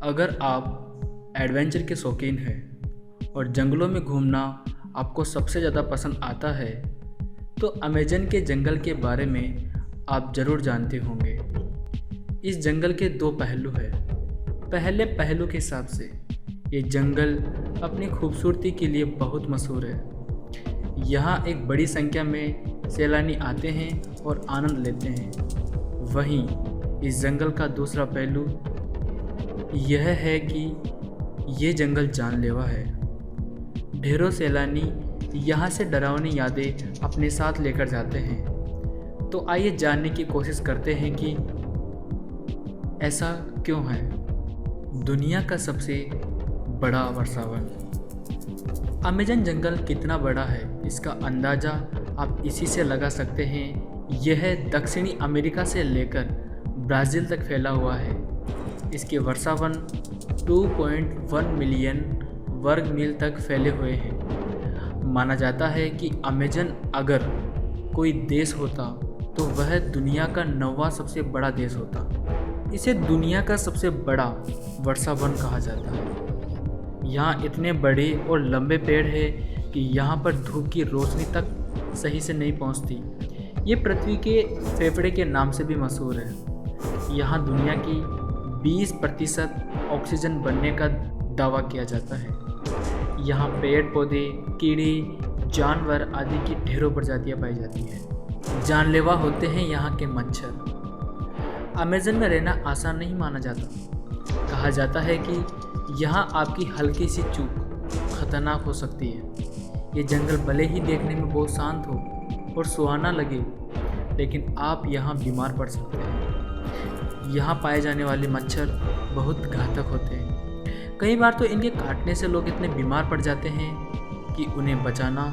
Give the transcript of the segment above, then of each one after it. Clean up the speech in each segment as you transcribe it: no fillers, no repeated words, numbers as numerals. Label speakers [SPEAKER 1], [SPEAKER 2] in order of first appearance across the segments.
[SPEAKER 1] अगर आप एडवेंचर के शौकीन हैं और जंगलों में घूमना आपको सबसे ज़्यादा पसंद आता है तो अमेज़न के जंगल के बारे में आप ज़रूर जानते होंगे। इस जंगल के दो पहलू हैं। पहले पहलू के हिसाब से ये जंगल अपनी खूबसूरती के लिए बहुत मशहूर है। यहाँ एक बड़ी संख्या में सैलानी आते हैं और आनंद लेते हैं। वहीं इस जंगल का दूसरा पहलू यह है कि ये जंगल जानलेवा है। ढेरों सैलानी यहाँ से डरावनी यादें अपने साथ लेकर जाते हैं। तो आइए जानने की कोशिश करते हैं कि ऐसा क्यों है। दुनिया का सबसे बड़ा वर्षावन। अमेज़न जंगल कितना बड़ा है इसका अंदाज़ा आप इसी से लगा सकते हैं। यह दक्षिणी अमेरिका से लेकर ब्राज़ील तक फैला हुआ है। इसके वर्षावन 2.1 मिलियन वर्ग मील तक फैले हुए हैं। माना जाता है कि अमेज़न अगर कोई देश होता तो वह दुनिया का 9वां सबसे बड़ा देश होता। इसे दुनिया का सबसे बड़ा वर्षावन कहा जाता है। यहाँ इतने बड़े और लंबे पेड़ हैं कि यहाँ पर धूप की रोशनी तक सही से नहीं पहुँचती। ये पृथ्वी के फेफड़े के नाम से भी मशहूर है। यहाँ दुनिया की 20% ऑक्सीजन बनने का दावा किया जाता है। यहाँ पेड़ पौधे, कीड़े, जानवर आदि की ढेरों प्रजातियाँ पाई जाती हैं। जानलेवा होते हैं यहाँ के मच्छर। अमेज़न में रहना आसान नहीं माना जाता। कहा जाता है कि यहाँ आपकी हल्की सी चूक खतरनाक हो सकती है। ये जंगल भले ही देखने में बहुत शांत हो और सुहाना लगे, लेकिन आप यहाँ बीमार पड़ सकते हैं। यहाँ पाए जाने वाले मच्छर बहुत घातक होते हैं। कई बार तो इनके काटने से लोग इतने बीमार पड़ जाते हैं कि उन्हें बचाना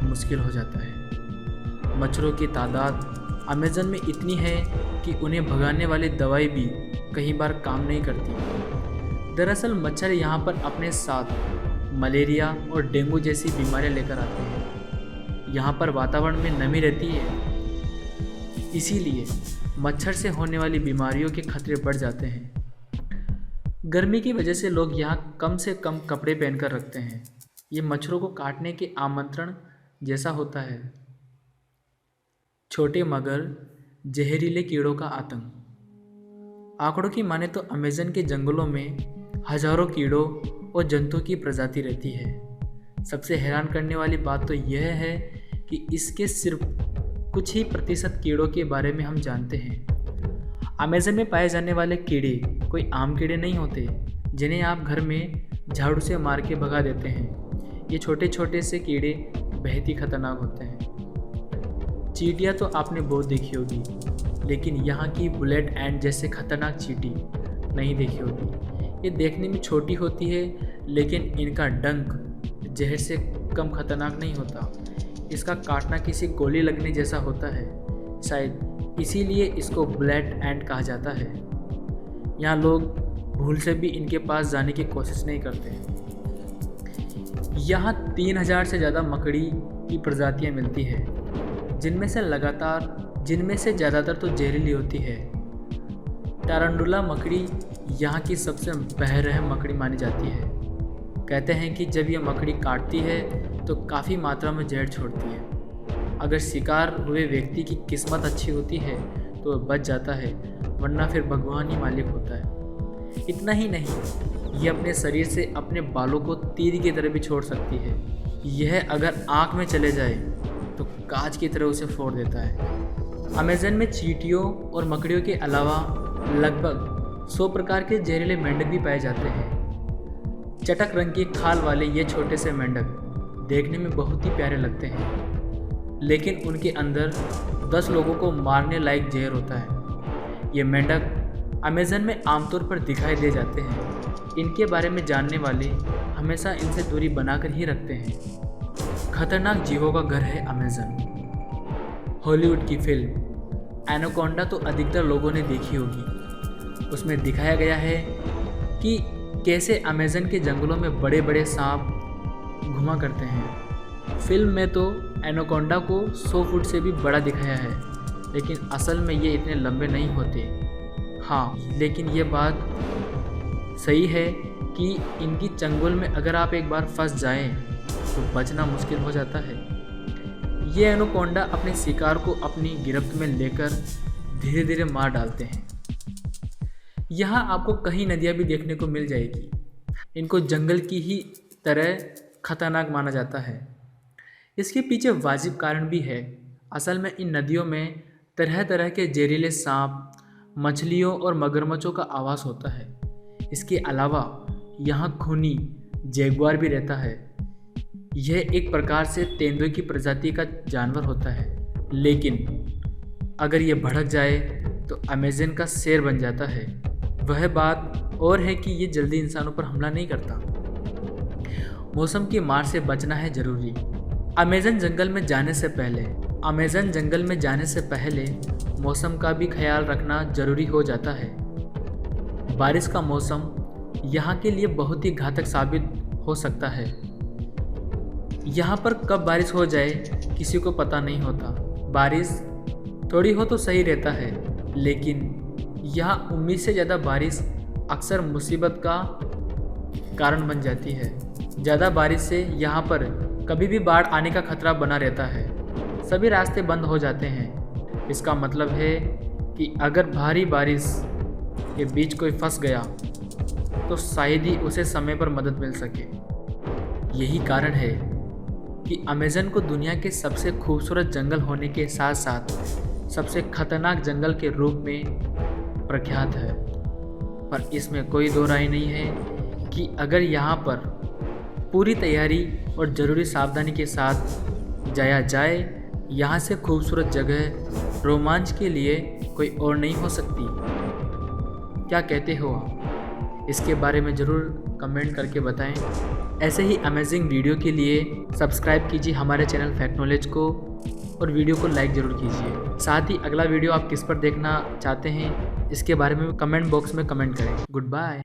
[SPEAKER 1] मुश्किल हो जाता है। मच्छरों की तादाद अमेज़न में इतनी है कि उन्हें भगाने वाली दवाई भी कई बार काम नहीं करती। दरअसल मच्छर यहाँ पर अपने साथ मलेरिया और डेंगू जैसी बीमारियाँ लेकर आते हैं। यहाँ पर वातावरण में नमी रहती है, इसीलिए मच्छर से होने वाली बीमारियों के खतरे बढ़ जाते हैं। गर्मी की वजह से लोग यहाँ कम से कम कपड़े पहनकर रखते हैं। ये मच्छरों को काटने के आमंत्रण जैसा होता है। छोटे मगर, जहरीले कीड़ों का आतंक। आंकड़ों की माने तो अमेज़न के जंगलों में हजारों कीड़ों और जंतुओं की प्रजाति रहती है। सबसे हैरान करने वाली बात तो यह है कि इसके सिर्फ कुछ ही प्रतिशत कीड़ों के बारे में हम जानते हैं। अमेज़न में पाए जाने वाले कीड़े कोई आम कीड़े नहीं होते जिन्हें आप घर में झाड़ू से मार के भगा देते हैं। ये छोटे छोटे से कीड़े बेहद ही खतरनाक होते हैं। चींटियाँ तो आपने बहुत देखी होगी, लेकिन यहाँ की बुलेट एंड जैसे खतरनाक चींटी नहीं देखी होगी। ये देखने में छोटी होती है, लेकिन इनका डंक जहर से कम खतरनाक नहीं होता। इसका काटना किसी गोली लगने जैसा होता है। शायद इसीलिए इसको ब्लैड एंट कहा जाता है। यहाँ लोग भूल से भी इनके पास जाने की कोशिश नहीं करते। यहाँ 3000 से ज़्यादा मकड़ी की प्रजातियाँ मिलती है, जिनमें से ज़्यादातर तो जहरीली होती है। टारंडुला मकड़ी यहाँ की सबसे बहरहम मकड़ी मानी जाती है। कहते हैं कि जब यह मकड़ी काटती है तो काफ़ी मात्रा में जहर छोड़ती है। अगर शिकार हुए व्यक्ति की किस्मत अच्छी होती है तो वह बच जाता है, वरना फिर भगवान ही मालिक होता है। इतना ही नहीं, यह अपने शरीर से अपने बालों को तीर की तरह भी छोड़ सकती है। यह अगर आँख में चले जाए तो कांच की तरह उसे फोड़ देता है। अमेज़न में चींटियों और मकड़ियों के अलावा लगभग 100 प्रकार के जहरीले मेंढक भी पाए जाते हैं। चटक रंग की खाल वाले ये छोटे से मेंढक देखने में बहुत ही प्यारे लगते हैं, लेकिन उनके अंदर 10 लोगों को मारने लायक जहर होता है। ये मेंढक अमेज़न में आमतौर पर दिखाई दे जाते हैं। इनके बारे में जानने वाले हमेशा इनसे दूरी बनाकर ही रखते हैं। खतरनाक जीवों का घर है अमेज़न। हॉलीवुड की फिल्म एनाकोंडा तो अधिकतर लोगों ने देखी होगी। उसमें दिखाया गया है कि कैसे अमेज़न के जंगलों में बड़े बड़े सांप घुमा करते हैं। फिल्म में तो एनाकोंडा को 100 फुट से भी बड़ा दिखाया है, लेकिन असल में ये इतने लंबे नहीं होते। हाँ, लेकिन ये बात सही है कि इनकी चंगुल में अगर आप एक बार फंस जाएं तो बचना मुश्किल हो जाता है। ये एनाकोंडा अपने शिकार को अपनी गिरफ्त में लेकर धीरे धीरे मार डालते हैं। यहाँ आपको कई नदियाँ भी देखने को मिल जाएगी। इनको जंगल की ही तरह खतरनाक माना जाता है। इसके पीछे वाजिब कारण भी है। असल में इन नदियों में तरह तरह के जहरीले सांप, मछलियों और मगरमच्छों का आवास होता है। इसके अलावा यहाँ खूनी जैगुआर भी रहता है। यह एक प्रकार से तेंदुए की प्रजाति का जानवर होता है, लेकिन अगर यह भड़क जाए तो अमेज़न का शेर बन जाता है। वह बात और है कि ये जल्दी इंसानों पर हमला नहीं करता। मौसम की मार से बचना है जरूरी। अमेज़न जंगल में जाने से पहले मौसम का भी ख्याल रखना जरूरी हो जाता है। बारिश का मौसम यहाँ के लिए बहुत ही घातक साबित हो सकता है। यहाँ पर कब बारिश हो जाए किसी को पता नहीं होता। बारिश थोड़ी हो तो सही रहता है, लेकिन यहाँ उम्मीद से ज़्यादा बारिश अक्सर मुसीबत का कारण बन जाती है। ज़्यादा बारिश से यहाँ पर कभी भी बाढ़ आने का खतरा बना रहता है। सभी रास्ते बंद हो जाते हैं। इसका मतलब है कि अगर भारी बारिश के बीच कोई फंस गया तो शायद ही उसे समय पर मदद मिल सके। यही कारण है कि अमेज़न को दुनिया के सबसे खूबसूरत जंगल होने के साथ साथ सबसे खतरनाक जंगल के रूप में प्रख्यात है। पर इसमें कोई दो राय नहीं है कि अगर यहाँ पर पूरी तैयारी और ज़रूरी सावधानी के साथ जाया जाए, यहाँ से खूबसूरत जगह रोमांच के लिए कोई और नहीं हो सकती। क्या कहते हो आप? इसके बारे में ज़रूर कमेंट करके बताएं। ऐसे ही अमेजिंग वीडियो के लिए सब्सक्राइब कीजिए हमारे चैनल फैक्ट नॉलेज को और वीडियो को लाइक ज़रूर कीजिए। साथ ही अगला वीडियो आप किस पर देखना चाहते हैं इसके बारे में कमेंट बॉक्स में कमेंट करें। Good bye.